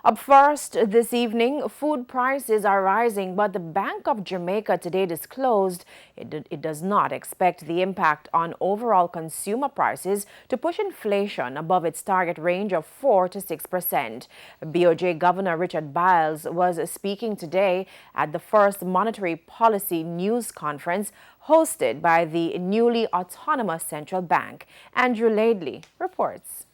Up first this evening, food prices are rising, but the Bank of Jamaica today disclosed it does not expect the impact on overall consumer prices to push inflation above its target range of 4 to 6%. BOJ Governor Richard Biles was speaking today at the first monetary policy news conference hosted by the newly autonomous central bank. Andrew Laidley reports.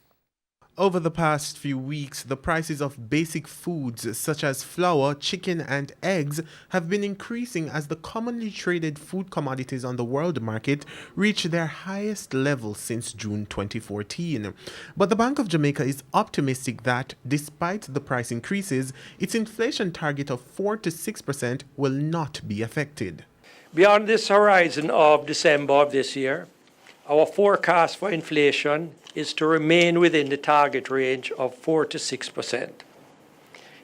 Over the past few weeks, the prices of basic foods such as flour, chicken, and eggs have been increasing as the commonly traded food commodities on the world market reach their highest level since June 2014. But the Bank of Jamaica is optimistic that, despite the price increases, its inflation target of 4 to 6% will not be affected. Beyond this horizon of December of this year, our forecast for inflation is to remain within the target range of 4 to 6%.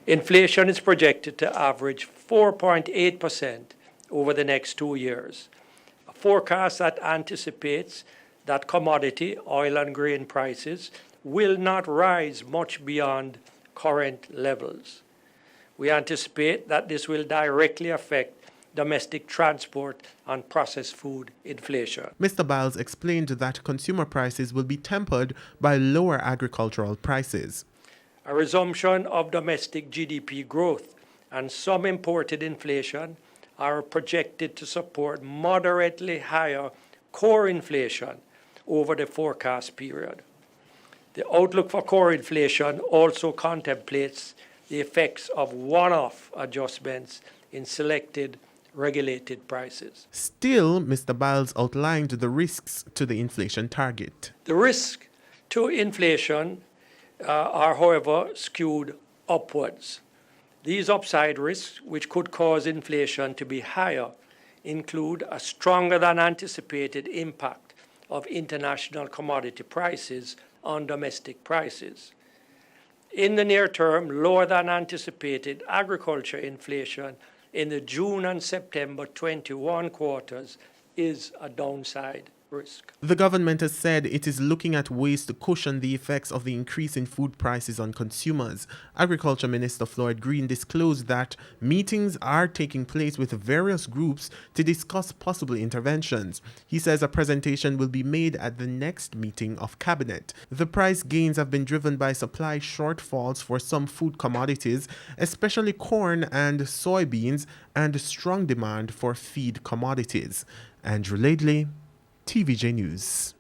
Inflation is projected to average 4.8% over the next 2 years, a forecast that anticipates that commodity, oil and grain prices will not rise much beyond current levels. We anticipate that this will directly affect domestic transport and processed food inflation. Mr. Biles explained that consumer prices will be tempered by lower agricultural prices. A resumption of domestic GDP growth and some imported inflation are projected to support moderately higher core inflation over the forecast period. The outlook for core inflation also contemplates the effects of one-off adjustments in selected regulated prices. Still, Mr. Biles outlined the risks to the inflation target. The risks to inflation are, however, skewed upwards. These upside risks, which could cause inflation to be higher, include a stronger than anticipated impact of international commodity prices on domestic prices. In the near term, lower than anticipated agriculture inflation in the June and September 21 quarters is a downside risk. The government has said it is looking at ways to cushion the effects of the increase in food prices on consumers. Agriculture Minister Floyd Green disclosed that meetings are taking place with various groups to discuss possible interventions. He says a presentation will be made at the next meeting of Cabinet. The price gains have been driven by supply shortfalls for some food commodities, especially corn and soybeans, and strong demand for feed commodities. Andrew Laidley, TVJ News.